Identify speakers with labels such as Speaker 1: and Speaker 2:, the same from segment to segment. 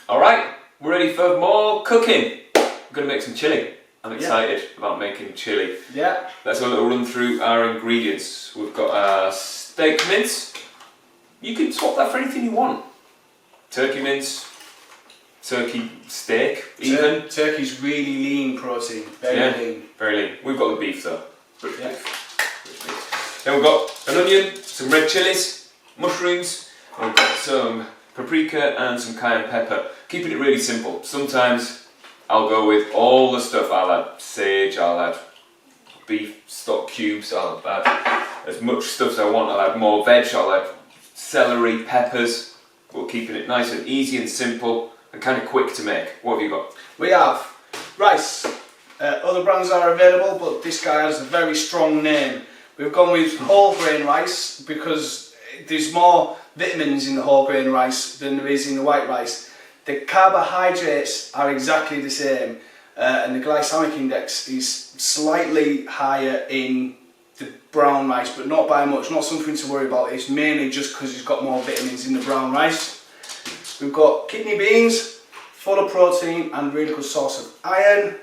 Speaker 1: Alright, we're ready for more cooking. We're going to make some chilli. I'm excited about making chilli.
Speaker 2: Yeah.
Speaker 1: Let's have a little run through our ingredients. We've got our steak mince. You can swap that for anything you want. Turkey mince, turkey steak, even.
Speaker 2: Turkey's really lean protein, very lean.
Speaker 1: Very lean. We've got the beef though. British beef. Then we've got an onion, some red chillies, mushrooms, and we've got some paprika and some cayenne pepper. Keeping it really simple. Sometimes I'll go with all the stuff. I'll add sage, I'll add beef stock cubes, I'll add as much stuff as I want. I'll add more veg, I'll add celery, peppers. We're keeping it nice and easy and simple and kind of quick to make. What have you got?
Speaker 2: We have rice. Other brands are available, but this guy has a very strong name. We've gone with whole grain rice because there's more vitamins in the whole grain rice than there is in the white rice. The carbohydrates are exactly the same, and the glycemic index is slightly higher in the brown rice, but not by much, not something to worry about. It's mainly just because it's got more vitamins in the brown rice. We've got kidney beans, full of protein and really good source of iron,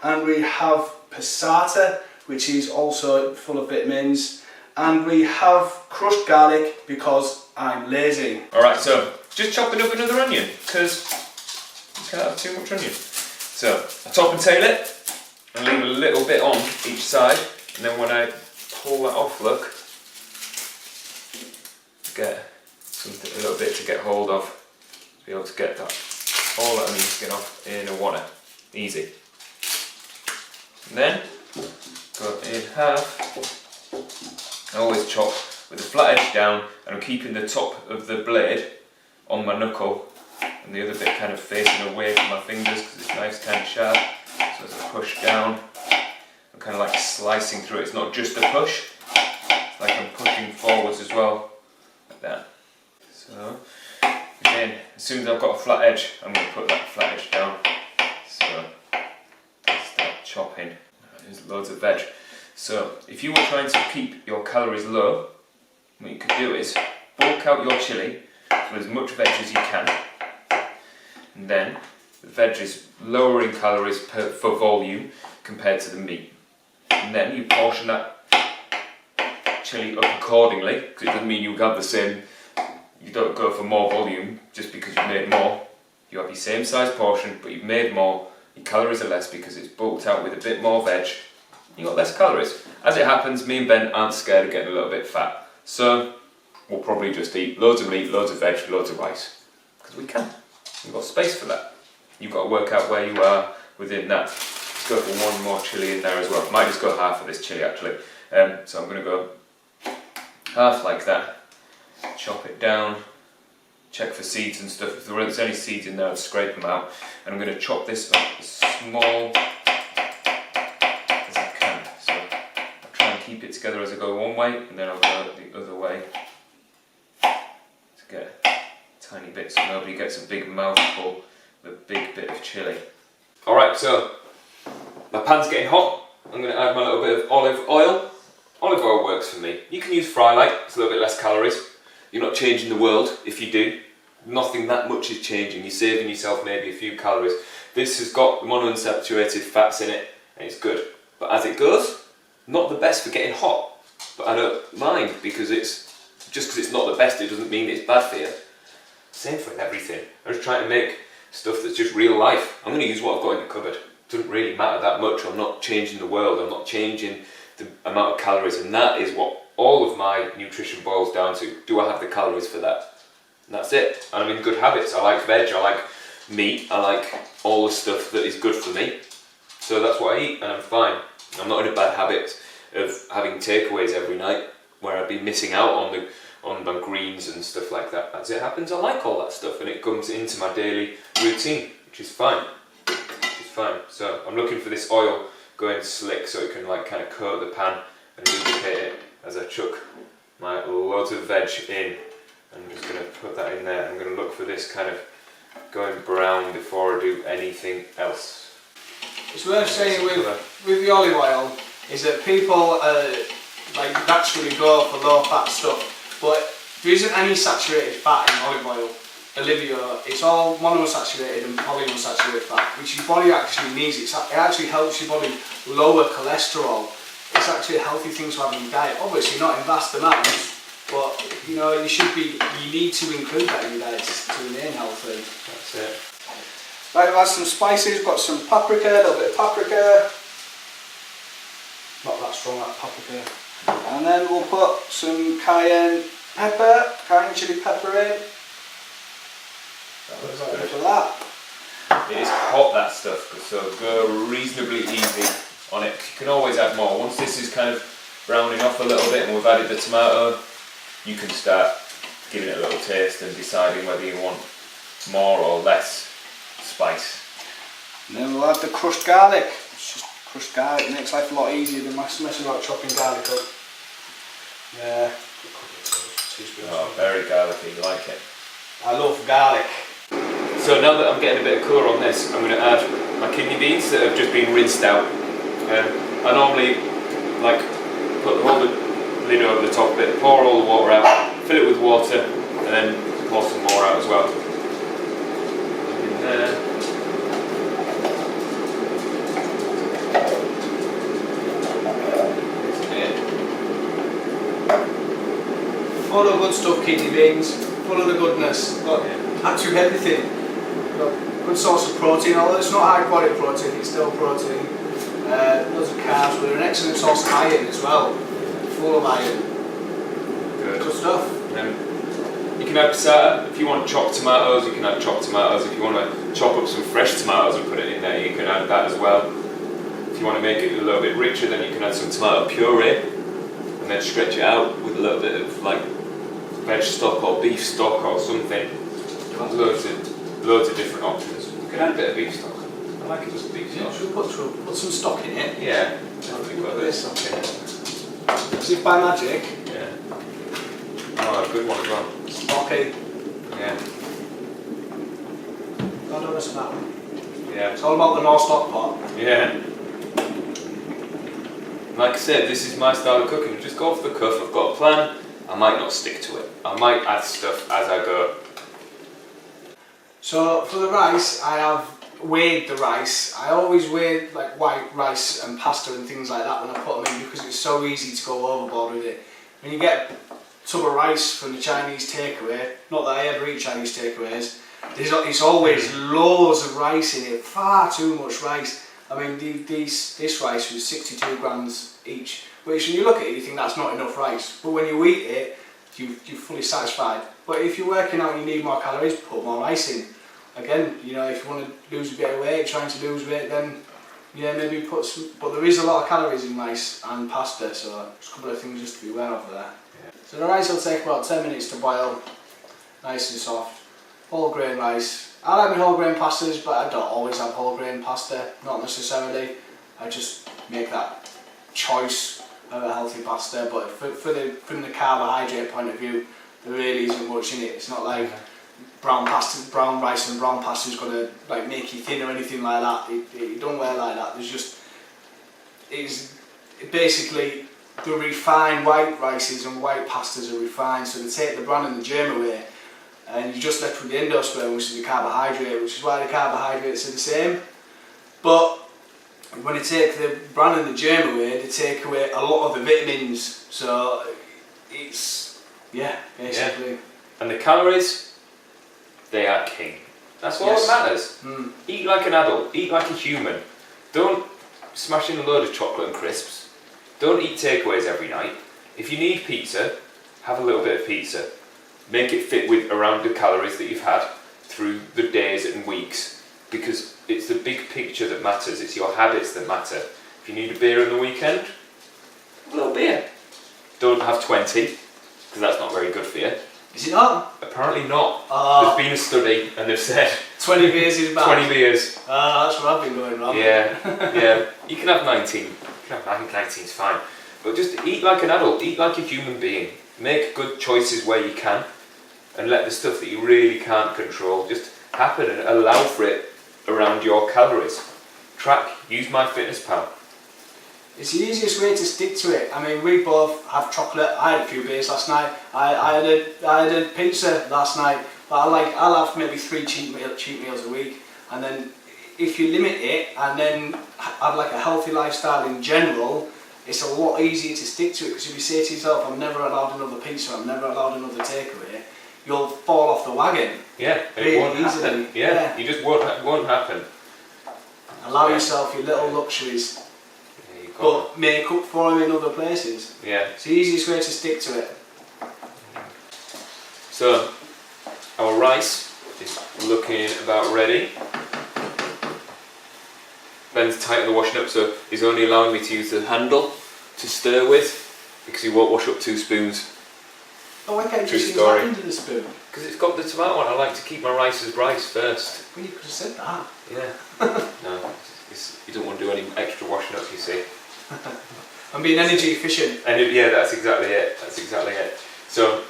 Speaker 2: and we have passata, which is also full of vitamins, and we have crushed garlic because I'm lazy.
Speaker 1: Alright, so just chopping up another onion because you can't have too much onion. So I top and tail it and leave a little bit on each side, and then when I pull that off, look, get something, a little bit to get hold of, to be able to get that all that onion skin off in a wanna, easy. And then cut in half. I always chop with the flat edge down, and I'm keeping the top of the blade on my knuckle and the other bit kind of facing away from my fingers because it's nice, kind of sharp. So as I push down, I'm kind of like slicing through it. It's not just a push, it's like I'm pushing forwards as well, like that. So again, as soon as I've got a flat edge, I'm going to put that flat edge down. So start chopping. There's loads of veg. So if you were trying to keep your calories low, what you could do is bulk out your chilli with as much veg as you can, and then the veg is lower in calories for volume compared to the meat, and then you portion that chilli up accordingly, because it doesn't mean you have the same, you don't go for more volume just because you've made more. You have your same size portion but you've made more, your calories are less because it's bulked out with a bit more veg. You got less calories. As it happens, me and Ben aren't scared of getting a little bit fat, so we'll probably just eat loads of meat, loads of veg, loads of rice, because we can. We've got space for that. You've got to work out where you are within that. Let's go for one more chilli in there as well. Might just go half of this chilli actually. So I'm going to go half like that. Chop it down. Check for seeds and stuff. If there's any seeds in there, I'll scrape them out. And I'm going to chop this up as small keep it together as I go one way, and then I'll go the other way to get tiny bits so nobody gets a big mouthful of a big bit of chilli. Alright, so my pan's getting hot. I'm going to add my little bit of olive oil. Olive oil works for me. You can use fry light, it's a little bit less calories. You're not changing the world if you do. Nothing that much is changing. You're saving yourself maybe a few calories. This has got monounsaturated fats in it and it's good. But as it goes, not the best for getting hot, but I don't mind because it's just because it's not the best, it doesn't mean it's bad for you. Same for everything. I'm just trying to make stuff that's just real life. I'm going to use what I've got in the cupboard. It doesn't really matter that much. I'm not changing the world. I'm not changing the amount of calories, and that is what all of my nutrition boils down to. Do I have the calories for that? And that's it. And I'm in good habits. I like veg. I like meat. I like all the stuff that is good for me. So that's what I eat, and I'm fine. I'm not in a bad habit of having takeaways every night where I'd be missing out on my greens and stuff like that. As it happens, I like all that stuff and it comes into my daily routine, which is fine. So I'm looking for this oil going slick so it can like kind of coat the pan and lubricate it as I chuck my loads of veg in. I'm just going to put that in there. I'm going to look for this kind of going brown before I do anything else.
Speaker 2: It's worth saying with the olive oil is that people like naturally go for low fat stuff, but there isn't any saturated fat in olive oil. Olivia, it's all monounsaturated and polyunsaturated fat, which your body actually needs. It actually helps your body lower cholesterol. It's actually a healthy thing to have in your diet. Obviously not in vast amounts, but you know, you need to include that in your diet to remain healthy.
Speaker 1: That's it.
Speaker 2: Right, we'll add some spices. We've got some paprika, a little bit of paprika. Not that strong, that paprika. And then we'll put some cayenne chili pepper in.
Speaker 1: That looks
Speaker 2: Good
Speaker 1: good.
Speaker 2: for that.
Speaker 1: It is hot, that stuff, so go reasonably easy on it. You can always add more. Once this is kind of browning off a little bit and we've added the tomato, you can start giving it a little taste and deciding whether you want more or less spice.
Speaker 2: And then we'll add the crushed garlic. It's just crushed garlic makes life a lot easier than messing about chopping garlic up. Yeah.
Speaker 1: Oh, very garlicky, you like it.
Speaker 2: I love garlic.
Speaker 1: So now that I'm getting a bit of colour on this, I'm going to add my kidney beans that have just been rinsed out. I normally hold the lid over the top of it, pour all the water out, fill it with water, and then pour some more out as well. In there.
Speaker 2: Full of good stuff, kidney beans, full of the goodness. Got actually everything. Got good source of protein, although it's not high quality protein, it's still protein. Loads of carbs, but an excellent source of iron as well. Full of iron. Good stuff.
Speaker 1: You can add passata. If you want chopped tomatoes, you can add chopped tomatoes. If you want to chop up some fresh tomatoes and put it in there, you can add that as well. If you want to make it a little bit richer, then you can add some tomato puree and then stretch it out with a little bit of like veg stock or beef stock or something. Loads of different options. You can add a bit of beef stock. I like it with beef stock.
Speaker 2: Should we put some stock in it?
Speaker 1: Yeah, definitely put a bit of stock in it.
Speaker 2: As if by magic.
Speaker 1: Yeah. Oh, a good one as well.
Speaker 2: Stocky.
Speaker 1: Yeah.
Speaker 2: God knows that one.
Speaker 1: Yeah.
Speaker 2: It's all about the no stock pot.
Speaker 1: Yeah. Like I said, this is my style of cooking. Just go off the cuff. I've got a plan. I might not stick to it. I might add stuff as I go.
Speaker 2: So for the rice, I have weighed the rice. I always weigh like white rice and pasta and things like that when I put them in because it's so easy to go overboard with it. When you get a tub of rice from the Chinese takeaway, not that I ever eat Chinese takeaways, it's always loads of rice in it, far too much rice. I mean, this rice was 62 grams each, which when you look at it, you think that's not enough rice. But when you eat it, you're fully satisfied. But if you're working out and you need more calories, put more rice in. Again, you know, if you want to lose a bit of weight, trying to lose weight, then yeah, maybe put some. But there is a lot of calories in rice and pasta, so there's a couple of things just to be aware of there. Yeah. So the rice will take about 10 minutes to boil, nice and soft. Whole grain rice. I like my whole grain pastas, but I don't always have whole grain pasta, not necessarily. I just make that choice of a healthy pasta, but from the carbohydrate point of view, there really isn't much in it. It's not like brown rice and brown pasta is going to like make you thin or anything like that. It don't work like that. It's basically the refined white rices and white pastas are refined, so they take the bran and the germ away, and you're just left with the endosperm, which is the carbohydrate, which is why the carbohydrates are the same. But when they take the bran and the germ away, they take away a lot of the vitamins. So it's, yeah, basically.
Speaker 1: Yeah. And the calories, they are king. That's all that matters. Eat like an adult, eat like a human. Don't smash in a load of chocolate and crisps. Don't eat takeaways every night. If you need pizza, have a little bit of pizza. Make it fit with around the calories that you've had through the days and weeks, because it's the big picture that matters. It's your habits that matter. If you need a beer on the weekend, a little beer. Don't have 20, because that's not very good for you.
Speaker 2: Is it not?
Speaker 1: Apparently not. There's been a study and they've said
Speaker 2: 20 beers is bad.
Speaker 1: 20 beers.
Speaker 2: That's what I've been going wrong.
Speaker 1: Yeah, yeah. You can have 19. You can have 19 is fine. But just eat like an adult. Eat like a human being. Make good choices where you can, and let the stuff that you really can't control just happen and allow for it around your calories. Track. Use MyFitnessPal.
Speaker 2: It's the easiest way to stick to it. I mean, we both have chocolate. I had a few beers last night. I had a pizza last night. But I'll have maybe 3 cheat meals a week, and then if you limit it and then have like a healthy lifestyle in general, it's a lot easier to stick to it, because if you say to yourself, I'm never allowed another pizza, I'm never allowed another takeaway, you'll fall off the wagon.
Speaker 1: Yeah,
Speaker 2: really
Speaker 1: it won't
Speaker 2: easily.
Speaker 1: happen. Yeah, you just won't happen.
Speaker 2: Allow yourself your little luxuries,
Speaker 1: Yeah, you
Speaker 2: but make up for them in other places.
Speaker 1: Yeah.
Speaker 2: It's the easiest way to stick to it.
Speaker 1: So, our rice is looking about ready. Ben's tight on the washing up, so he's only allowing me to use the handle to stir with, because he won't wash up 2 spoons.
Speaker 2: Oh, why can't you
Speaker 1: True
Speaker 2: just use
Speaker 1: story.
Speaker 2: that into the spoon?
Speaker 1: Because it's got the tomato on. I like to keep my rice as rice first.
Speaker 2: Well, you could have said that.
Speaker 1: Yeah. No, you don't want to do any extra washing up, you see.
Speaker 2: I'm being energy efficient.
Speaker 1: And yeah, that's exactly it. That's exactly it. So,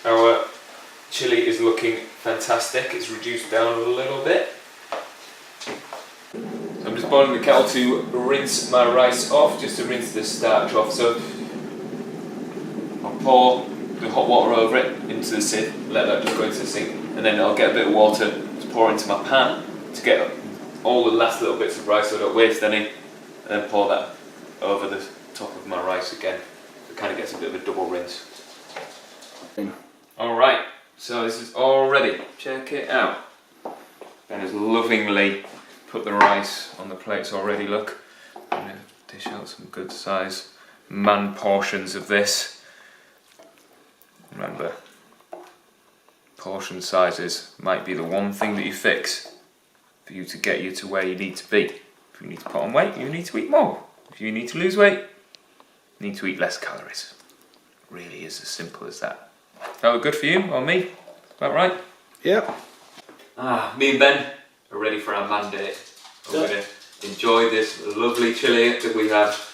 Speaker 1: our chilli is looking fantastic. It's reduced down a little bit. I'm just boiling the kettle to rinse my rice off, just to rinse the starch off. So I'll pour the hot water over it into the sieve, let that just go into the sink, and then I'll get a bit of water to pour into my pan to get all the last little bits of rice so I don't waste any, and then pour that over the top of my rice again. So it kind of gets a bit of a double rinse. Alright, so this is all ready. Check it out. Ben has lovingly put the rice on the plates already, look. I'm going to dish out some good size man portions of this. Remember, portion sizes might be the one thing that you fix for you to get you to where you need to be. If you need to put on weight, you need to eat more. If you need to lose weight, you need to eat less calories. It really is as simple as that. That look good for you or me? About right?
Speaker 2: Yep.
Speaker 1: Me and Ben are ready for our mandate. We're going to enjoy this lovely chilli that we have